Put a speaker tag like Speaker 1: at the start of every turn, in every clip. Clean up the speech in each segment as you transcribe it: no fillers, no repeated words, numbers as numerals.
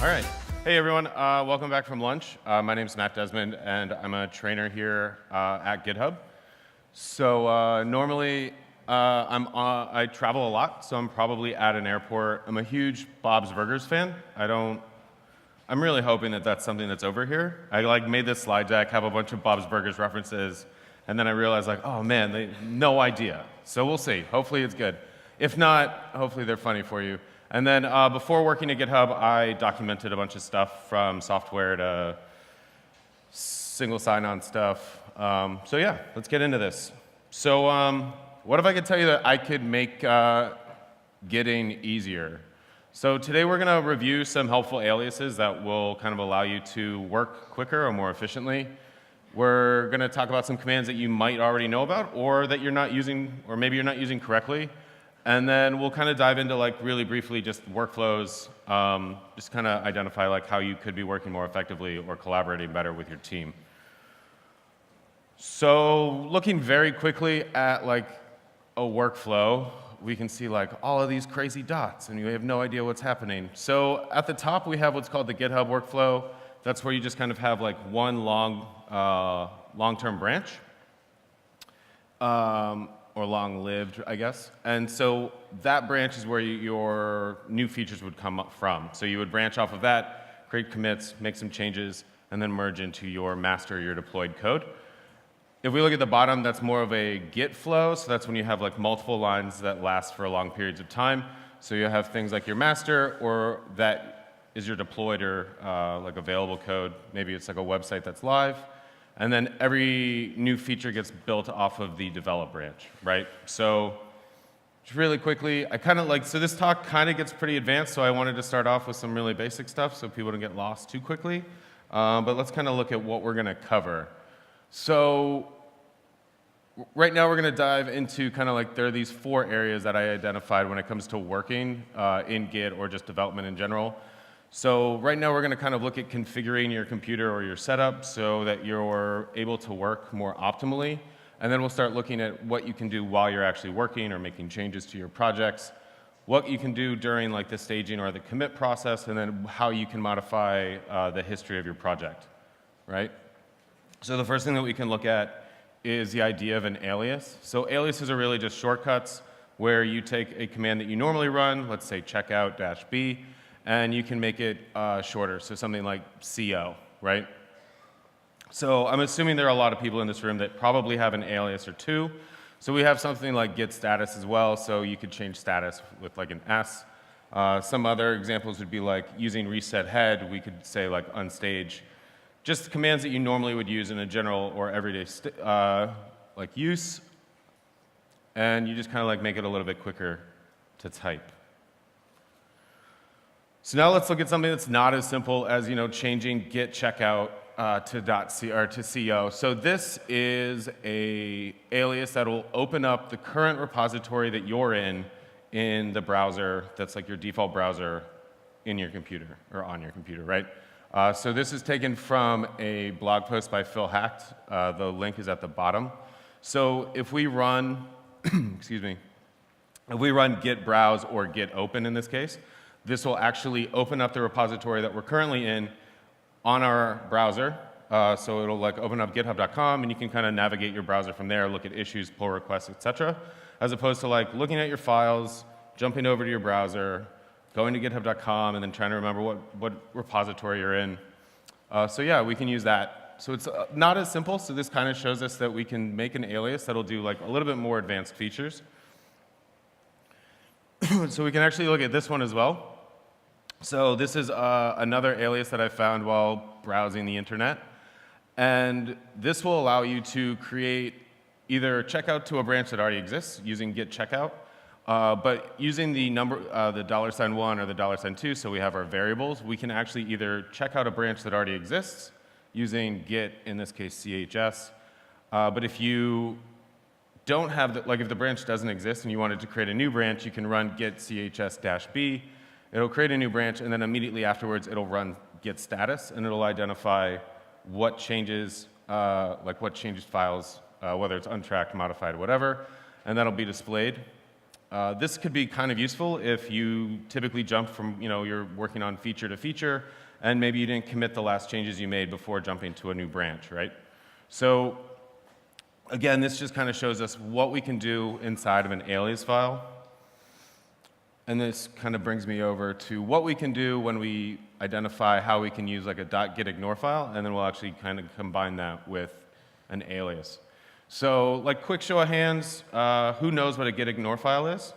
Speaker 1: All right. Hey, everyone. Welcome back from lunch. My name is Desmond, and I'm a trainer here at GitHub. So normally, I travel a lot, so I'm probably at an airport. I'm a huge Bob's Burgers fan. I'm really hoping that that's something that's over here. I made this slide deck, have a bunch of Bob's Burgers references, and then I realized oh man, no idea. So we'll see. Hopefully it's good. If not, hopefully they're funny for you. And then before working at GitHub, I documented a bunch of stuff from software to single sign-on stuff. So yeah, let's get into this. So what if I could tell you that I could make git-ing easier? So today we're going to review some helpful aliases that will kind of allow you to work quicker or more efficiently. We're going to talk about some commands that you might already know about or that you're not using, or maybe you're not using correctly. And then we'll kind of dive into really briefly just workflows, just kind of identify how you could be working more effectively or collaborating better with your team. So looking very quickly at a workflow, we can see all of these crazy dots and you have no idea what's happening. So at the top we have what's called the GitHub workflow. That's where you just kind of have one long-term branch. Or long-lived, I guess. And so that branch is where your new features would come up from. So you would branch off of that, create commits, make some changes, and then merge into your master, your deployed code. If we look at the bottom, that's more of a Git flow. So that's when you have multiple lines that last for long periods of time. So you have things like your master, or that is your deployed or available code. Maybe it's a website that's live. And then every new feature gets built off of the develop branch, right? So just really quickly, so this talk kind of gets pretty advanced, so I wanted to start off with some really basic stuff so people don't get lost too quickly. But let's kind of look at what we're going to cover. So right now we're going to dive into there are these 4 areas that I identified when it comes to working in Git or just development in general. So right now we're going to kind of look at configuring your computer or your setup so that you're able to work more optimally. And then we'll start looking at what you can do while you're actually working or making changes to your projects, what you can do during the staging or the commit process, and then how you can modify the history of your project, right? So the first thing that we can look at is the idea of an alias. So aliases are really just shortcuts where you take a command that you normally run, let's say checkout -b, and you can make it shorter, so something like CO, right? So I'm assuming there are a lot of people in this room that probably have an alias or 2. So we have something like git status as well, so you could change status with an S. Some other examples would be using reset head, we could say unstage. Just commands that you normally would use in a general or everyday use, and you just kind of make it a little bit quicker to type. So now let's look at something that's not as simple as changing git checkout to CO. So this is a alias that will open up the current repository that you're in the browser that's your default browser in your computer or on your computer, right? So this is taken from a blog post by Phil Hacht. The link is at the bottom. So if we run, excuse me, if we run git browse or git open in this case, this will actually open up the repository that we're currently in on our browser. So it'll open up github.com, and you can kind of navigate your browser from there, look at issues, pull requests, etc., as opposed to looking at your files, jumping over to your browser, going to github.com, and then trying to remember what repository you're in. So yeah, we can use that. So it's not as simple. So this kind of shows us that we can make an alias that'll do a little bit more advanced features. So we can actually look at this one as well. So this is another alias that I found while browsing the internet. And this will allow you to create either checkout to a branch that already exists using git checkout, but using the number, the $1 or the $2, so we have our variables, we can actually either check out a branch that already exists using git, in this case CHS. But if you don't have, if the branch doesn't exist and you wanted to create a new branch, you can run git chs-b. It'll create a new branch, and then immediately afterwards, it'll run git status, and it'll identify what changes, files, whether it's untracked, modified, whatever, and that'll be displayed. This could be kind of useful if you typically jump from, you're working on feature to feature, and maybe you didn't commit the last changes you made before jumping to a new branch, right? So again, this just kind of shows us what we can do inside of an alias file. And this kind of brings me over to what we can do when we identify how we can use like a .gitignore file, and then we'll actually kind of combine that with an alias. So, like, quick show of hands, who knows what a gitignore file is?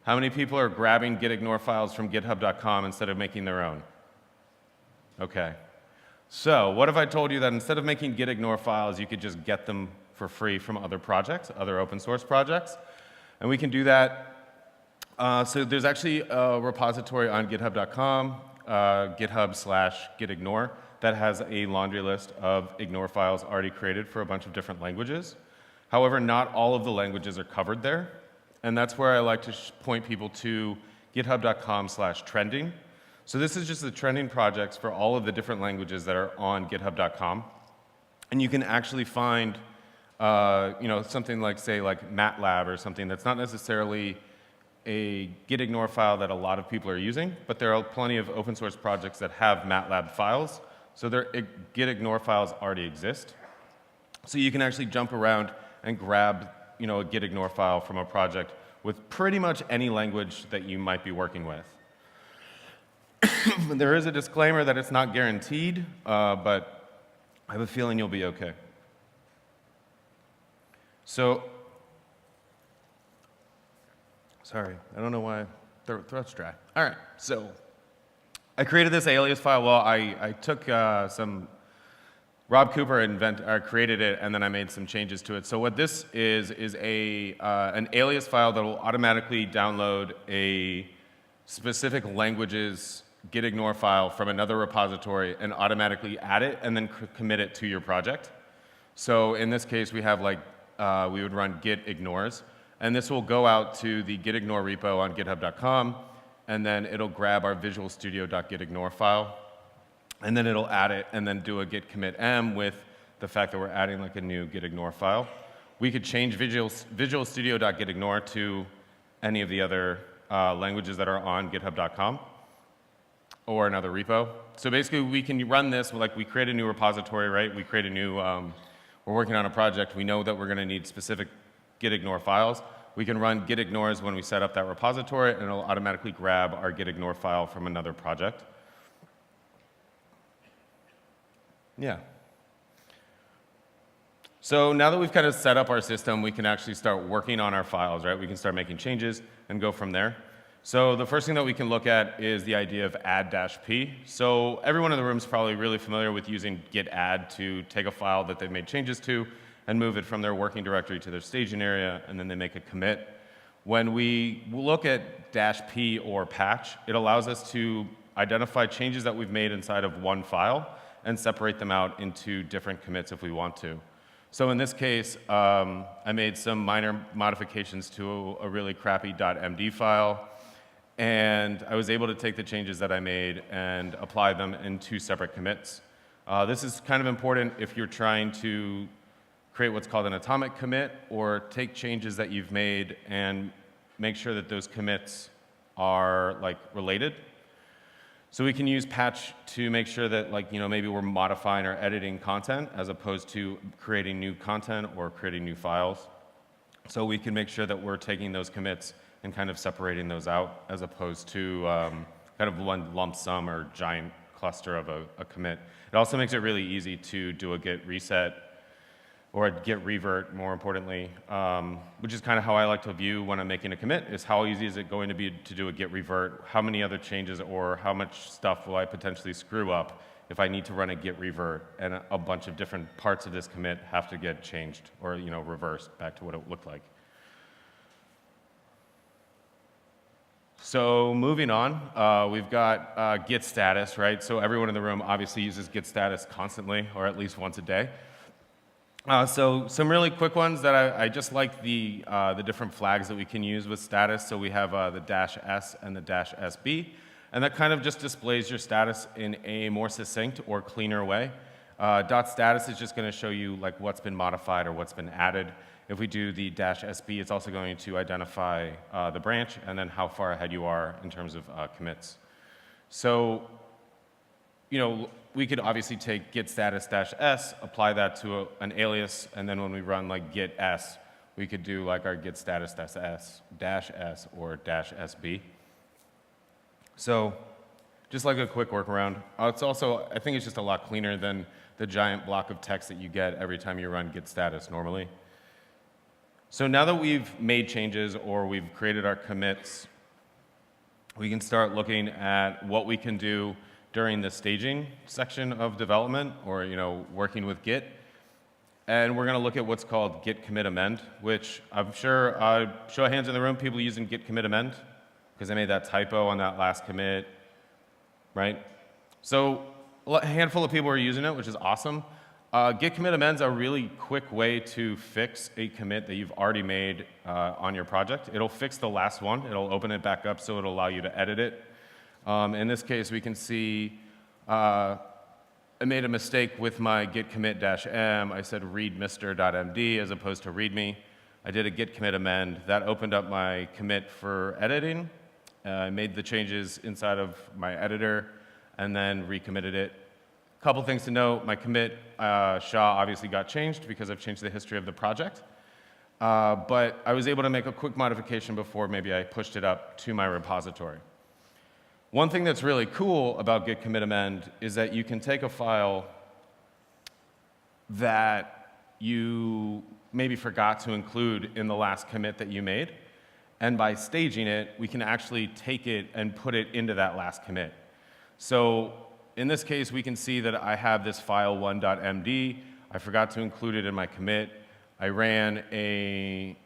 Speaker 1: How many people are grabbing gitignore files from github.com instead of making their own? Okay. So, what if I told you that instead of making gitignore files, you could just get them for free from other projects, other open source projects? And we can do that. So there's actually a repository on github.com, github/gitignore, that has a laundry list of ignore files already created for a bunch of different languages. However, not all of the languages are covered there. And that's where I like to point people to github.com/trending. So this is just the trending projects for all of the different languages that are on github.com. And you can actually find something like, say, like MATLAB or something that's not necessarily a gitignore file that a lot of people are using, but there are plenty of open source projects that have MATLAB files. So their gitignore files already exist. So you can actually jump around and grab a gitignore file from a project with pretty much any language that you might be working with. There is a disclaimer that it's not guaranteed, but I have a feeling you'll be okay. So, sorry, I don't know why throat's dry. All right, so I created this alias file. Well, I took some Rob Cooper created it, and then I made some changes to it. So what this is an alias file that will automatically download a specific language's gitignore file from another repository and automatically add it and then commit it to your project. So in this case, we have we would run git ignores, and this will go out to the gitignore repo on github.com, and then it'll grab our Visual Studio.gitignore file, and then it'll add it and then do a git commit m with the fact that we're adding like a new gitignore file. We could change Visual Studio.gitignore to any of the other languages that are on github.com or another repo. So basically, we can run this, like we create a new repository, right? We create a new, we're working on a project. We know that we're going to need specific gitignore files. We can run gitignores when we set up that repository, and it'll automatically grab our gitignore file from another project. Yeah. So now that we've kind of set up our system, we can actually start working on our files, right? We can start making changes and go from there. So the first thing that we can look at is the idea of add-p. So everyone in the room is probably really familiar with using git add to take a file that they've made changes to and move it from their working directory to their staging area, and then they make a commit. When we look at -p or patch, it allows us to identify changes that we've made inside of one file and separate them out into different commits if we want to. So in this case, I made some minor modifications to a really crappy .md file, and I was able to take the changes that I made and apply them in two separate commits. This is kind of important if you're trying to create what's called an atomic commit, or take changes that you've made and make sure that those commits are related. So we can use patch to make sure that maybe we're modifying or editing content as opposed to creating new content or creating new files. So we can make sure that we're taking those commits and kind of separating those out as opposed to kind of one lump sum or giant cluster of a commit. It also makes it really easy to do a git reset or a git revert, more importantly, which is kind of how I like to view when I'm making a commit, is how easy is it going to be to do a git revert, how many other changes or how much stuff will I potentially screw up if I need to run a git revert and a bunch of different parts of this commit have to get changed or reversed back to what it looked like. So moving on, we've got git status, right? So everyone in the room obviously uses git status constantly, or at least once a day. So some really quick ones that I just like the different flags that we can use with status. So we have the -s and the -sb, and that kind of just displays your status in a more succinct or cleaner way. .status is just going to show you like what's been modified or what's been added. If we do the -sb, it's also going to identify the branch and then how far ahead you are in terms of commits. So, we could obviously take git status -s, apply that to an alias, and then when we run like git s, we could do like our git status -s or -sb. So, just like a quick workaround. It's also, I think it's just a lot cleaner than the giant block of text that you get every time you run git status normally. So now that we've made changes or we've created our commits, we can start looking at what we can do during the staging section of development or working with Git. And we're going to look at what's called git commit amend, which I'm sure, show of hands in the room, people using git commit amend, because they made that typo on that last commit, right? So a handful of people are using it, which is awesome. Git commit amend's a really quick way to fix a commit that you've already made on your project. It'll fix the last one. It'll open it back up so it'll allow you to edit it. In this case, we can see I made a mistake with my git commit -m. I said read mr.md as opposed to readme. I did a git commit amend. That opened up my commit for editing. I made the changes inside of my editor and then recommitted it. Couple things to note, my commit SHA obviously got changed because I've changed the history of the project. But I was able to make a quick modification before maybe I pushed it up to my repository. One thing that's really cool about git commit amend is that you can take a file that you maybe forgot to include in the last commit that you made, and by staging it, we can actually take it and put it into that last commit. So in this case, we can see that I have this file 1.md. I forgot to include it in my commit. I ran a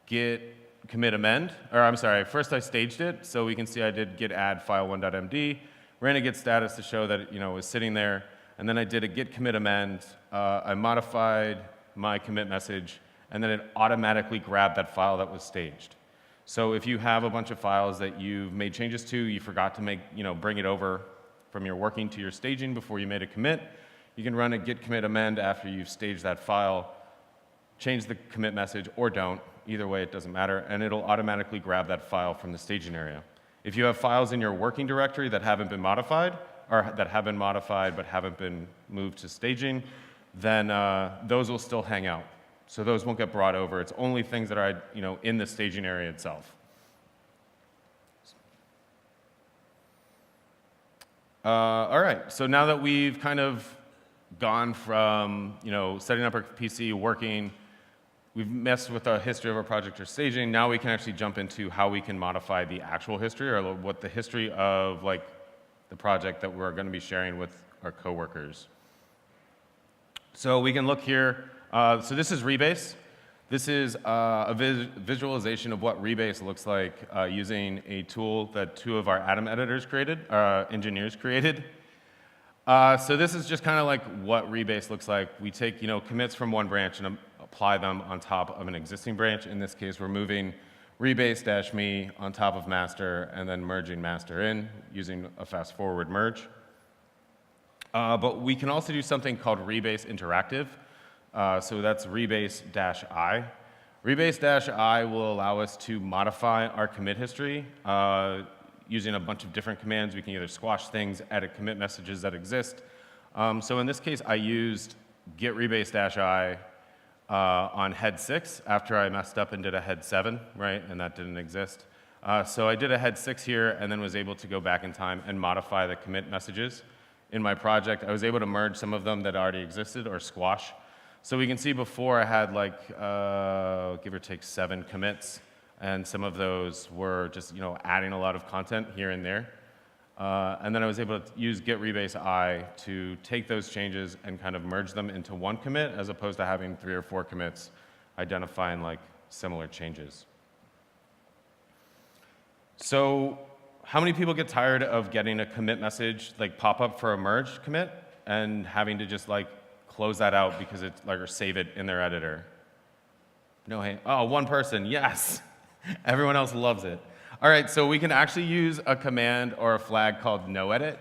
Speaker 1: git commit amend, or I'm sorry, first I staged it, so we can see I did git add file 1.md, ran a git status to show that it was sitting there, and then I did a git commit amend. I modified my commit message, and then it automatically grabbed that file that was staged. So if you have a bunch of files that you've made changes to, you forgot to bring it over from your working to your staging before you made a commit, you can run a git commit amend after you've staged that file, change the commit message or don't, either way it doesn't matter, and it'll automatically grab that file from the staging area. If you have files in your working directory that haven't been modified, or that have been modified but haven't been moved to staging, then those will still hang out. So those won't get brought over. It's only things that are in the staging area itself. All right, so now that we've kind of gone from setting up our PC, working, we've messed with the history of our project or staging, now we can actually jump into how we can modify the actual history or what the history of the project that we're going to be sharing with our coworkers. So we can look here. So this is rebase. This is a visualization of what rebase looks like using a tool that two of our Atom editors created, engineers created. So this is just kind of like what rebase looks like. We take commits from one branch and apply them on top of an existing branch. In this case, we're moving rebase-me on top of master and then merging master in using a fast forward merge. But we can also do something called rebase interactive. So that's rebase-i. Rebase-i will allow us to modify our commit history using a bunch of different commands. We can either squash things, edit commit messages that exist. So in this case, I used git rebase-i on head 6 after I messed up and did a head 7, right? And that didn't exist. So I did a head 6 here and then was able to go back in time and modify the commit messages in my project. I was able to merge some of them that already existed or squash. So we can see before I had give or take 7 commits, and some of those were just adding a lot of content here and there. And then I was able to use git rebase-i to take those changes and kind of merge them into one commit as opposed to having 3 or 4 commits identifying similar changes. So how many people get tired of getting a commit message pop up for a merge commit and having to just close that out because it's or save it in their editor? No hand. Oh, one person, yes. Everyone else loves it. All right, so we can actually use a command or a flag called noEdit.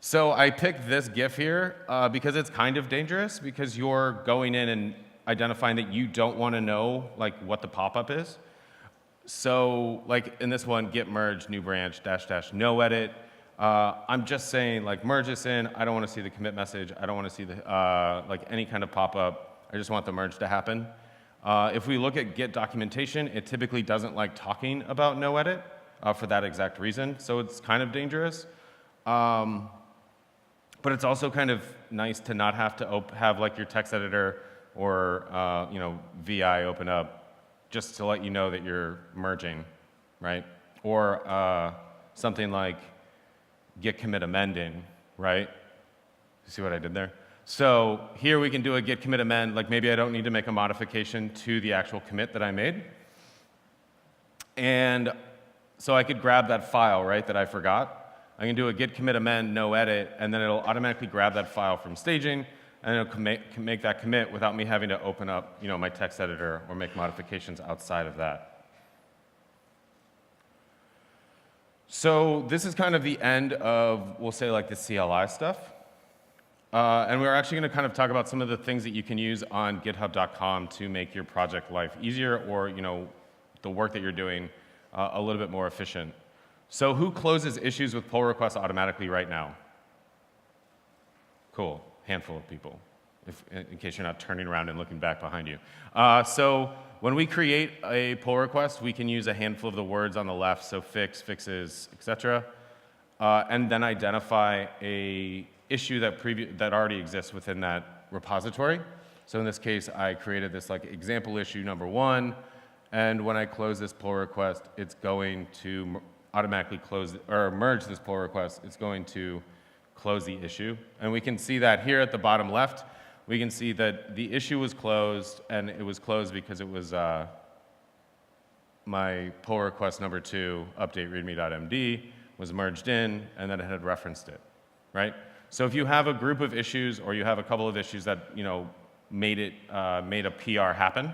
Speaker 1: So I picked this GIF here because it's kind of dangerous because you're going in and identifying that you don't want to know like what the pop-up is. So like in this one, git merge, new branch, dash dash, no edit. I'm just saying like merge this in. I don't want to see the commit message. I don't want to see the like any kind of pop-up. I just want the merge to happen. If we look at Git documentation, it typically doesn't like talking about no edit for that exact reason. So it's kind of dangerous. But it's also kind of nice to not have to have like your text editor or VI open up just to let you know that you're merging, right? Or something like git commit amending, right? You see what I did there? So here we can do a git commit amend, like maybe I don't need to make a modification to the actual commit that I made. And so I could grab that file, right, that I forgot. I can do a git commit amend, no edit, and then it'll automatically grab that file from staging, and it'll make that commit without me having to open up my text editor or make modifications outside of that. So this is kind of the end of, we'll say, like the CLI stuff. And we're actually going to kind of talk about some of the things that you can use on github.com to make your project life easier or the work that you're doing a little bit more efficient. So who closes issues with pull requests automatically right now? Cool, handful of people, in case you're not turning around and looking back behind you. So when we create a pull request, we can use a handful of the words on the left, so fix, fixes, etc., and then identify a issue that already exists within that repository. So in this case, I created this like example issue number 1, and when I close this pull request, it's going to automatically close or merge this pull request. It's going to close the issue, and we can see that here at the bottom left. We can see that the issue was closed, and it was closed because it was my pull request number 2 update readme.md was merged in, and then it had referenced it, right? So if you have a group of issues or you have a couple of issues that made a PR happen,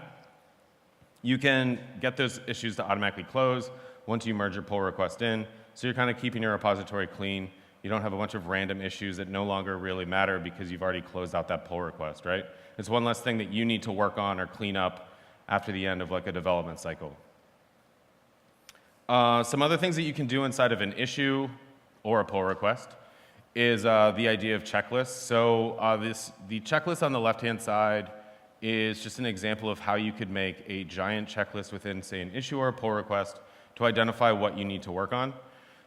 Speaker 1: you can get those issues to automatically close once you merge your pull request in. So you're kind of keeping your repository clean. You don't have a bunch of random issues that no longer really matter because you've already closed out that pull request, right? It's one less thing that you need to work on or clean up after the end of like a development cycle. Some other things that you can do inside of an issue or a pull request is the idea of checklists. So the checklist on the left-hand side is just an example of how you could make a giant checklist within, say, an issue or a pull request to identify what you need to work on.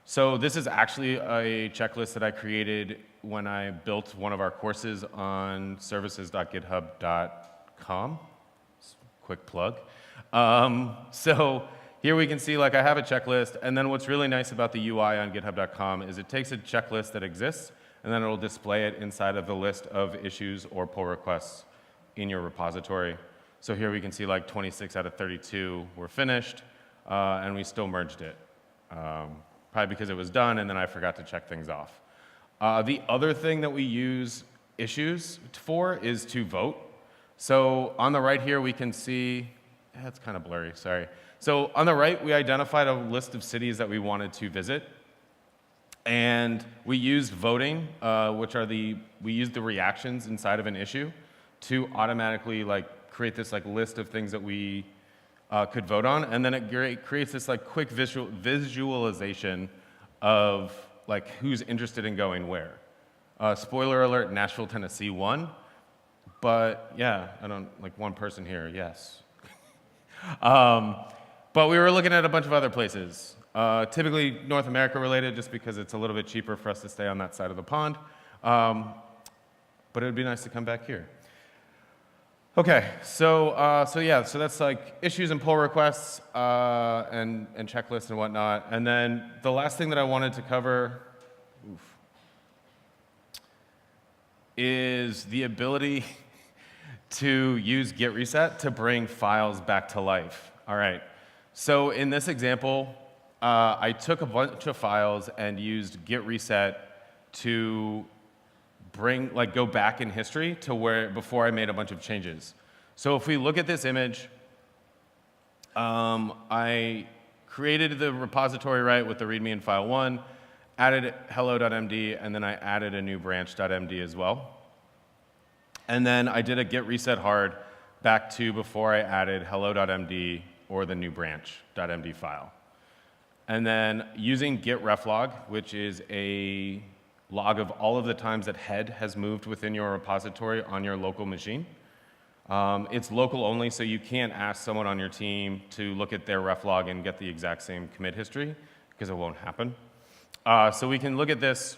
Speaker 1: So this is actually a checklist that I created when I built one of our courses on services.github.com. Quick plug. So here we can see like I have a checklist, and then what's really nice about the UI on github.com is it takes a checklist that exists, and then it'll display it inside of the list of issues or pull requests in your repository. So here we can see like 26 out of 32 were finished, and we still merged it. Probably because it was done, and then I forgot to check things off. The other thing that we use issues for is to vote. So on the right here, we can see, it's kind of blurry, sorry. So on the right, we identified a list of cities that we wanted to visit. And we used voting, we used the reactions inside of an issue to automatically like create this like list of things that we could vote on. And then it creates this like quick visualization of like who's interested in going where. Spoiler alert, Nashville, Tennessee won. But yeah, like one person here, yes. But we were looking at a bunch of other places, typically North America related, just because it's a little bit cheaper for us to stay on that side of the pond. But it would be nice to come back here. Okay, so that's like issues and pull requests and checklists and whatnot. And then the last thing that I wanted to cover is the ability to use git reset to bring files back to life. All right. So in this example, I took a bunch of files and used git reset to go back in history to before I made a bunch of changes. So if we look at this image, I created the repository with the README in file 1, added hello.md, and then I added a new branch.md as well. And then I did a git reset hard back to before I added hello.md or the new branch.md file. And then using git reflog, which is a log of all of the times that head has moved within your repository on your local machine. It's local only, so you can't ask someone on your team to look at their reflog and get the exact same commit history, because it won't happen. So we can look at this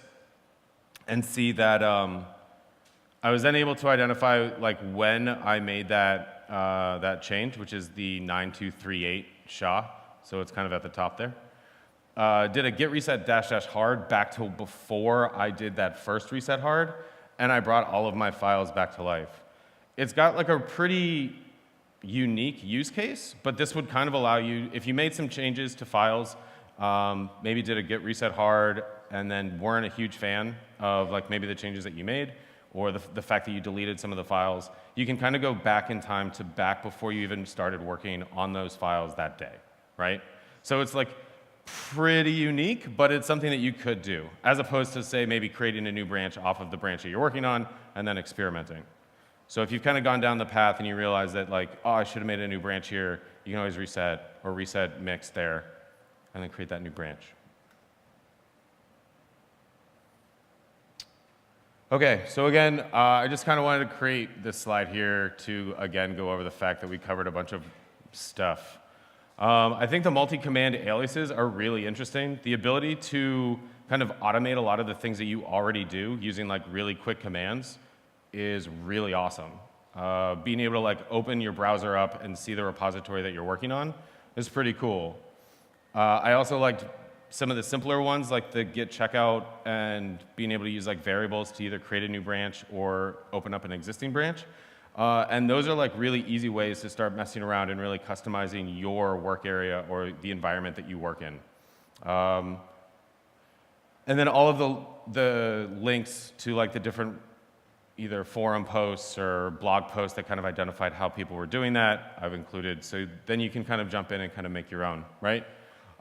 Speaker 1: and see that I was then able to identify like when I made that, that change, which is the 9238 SHA, so it's kind of at the top there. Did a git reset -- hard back to before I did that first reset hard, and I brought all of my files back to life. It's got like a pretty unique use case, but this would kind of allow you, if you made some changes to files, maybe did a git reset hard and then weren't a huge fan of like maybe the changes that you made or the fact that you deleted some of the files, you can kind of go back in time to back before you even started working on those files that day, right? So it's like pretty unique, but it's something that you could do, as opposed to say maybe creating a new branch off of the branch that you're working on and then experimenting. So if you've kind of gone down the path and you realize that like, oh, I should have made a new branch here, you can always reset or reset mix there and then create that new branch. Okay, so again, I just kind of wanted to create this slide here to, again, go over the fact that we covered a bunch of stuff. I think the multi-command aliases are really interesting. The ability to kind of automate a lot of the things that you already do using like really quick commands is really awesome. Being able to like open your browser up and see the repository that you're working on is pretty cool. I also liked some of the simpler ones like the git checkout and being able to use like variables to either create a new branch or open up an existing branch. And those are like really easy ways to start messing around and really customizing your work area or the environment that you work in. And then all of the links to like the different either forum posts or blog posts that kind of identified how people were doing that, I've included. So then you can kind of jump in and kind of make your own, right?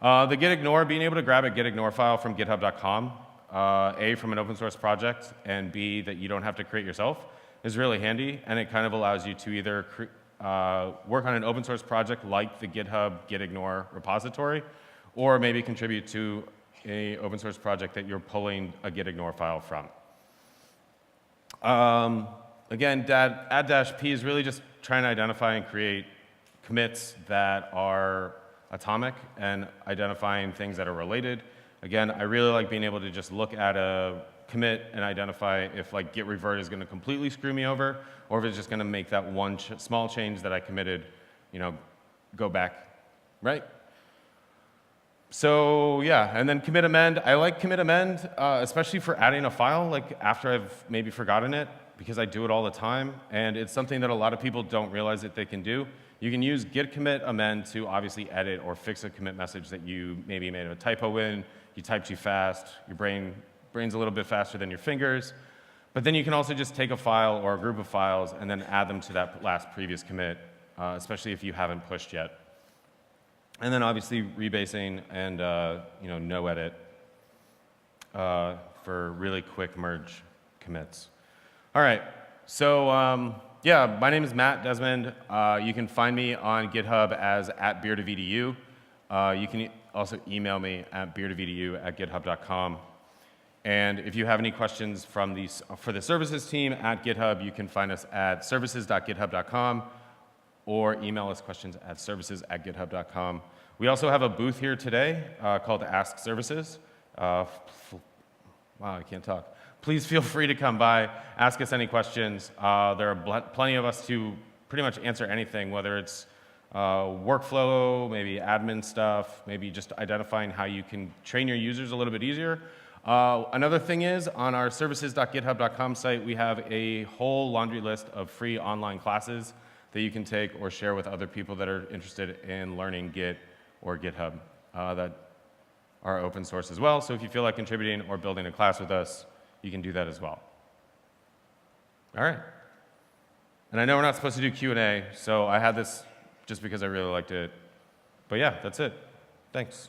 Speaker 1: The git-ignore, being able to grab a git-ignore file from github.com, A, from an open source project, and B, that you don't have to create yourself, is really handy, and it kind of allows you to either work on an open source project like the GitHub git-ignore repository, or maybe contribute to an open source project that you're pulling a git-ignore file from. Again, add-p is really just trying to identify and create commits that are atomic and identifying things that are related. Again, I really like being able to just look at a commit and identify if like git revert is going to completely screw me over, or if it's just going to make that one small change that I committed, you know, go back, right? So yeah, and then commit amend. I like commit amend, especially for adding a file like after I've maybe forgotten it, because I do it all the time, and it's something that a lot of people don't realize that they can do. You can use git commit amend to obviously edit or fix a commit message that you maybe made a typo in, you typed too fast, your brain's a little bit faster than your fingers. But then you can also just take a file or a group of files and then add them to that last previous commit, especially if you haven't pushed yet. And then obviously rebasing and you know, no edit for really quick merge commits. All right, so yeah, my name is Desmond. You can find me on GitHub as @beardofedu. You can also email me at beardofedu@github.com. And if you have any questions for the services team at GitHub, you can find us at services.github.com or email us questions at services@github.com. We also have a booth here today called Ask Services. Wow, I can't talk. Please feel free to come by, ask us any questions. There are plenty of us to pretty much answer anything, whether it's workflow, maybe admin stuff, maybe just identifying how you can train your users a little bit easier. Another thing is, on our services.github.com site, we have a whole laundry list of free online classes that you can take or share with other people that are interested in learning Git or GitHub that are open source as well. So if you feel like contributing or building a class with us, you can do that as well. All right. And I know we're not supposed to do Q&A, so I had this just because I really liked it. But yeah, that's it. Thanks.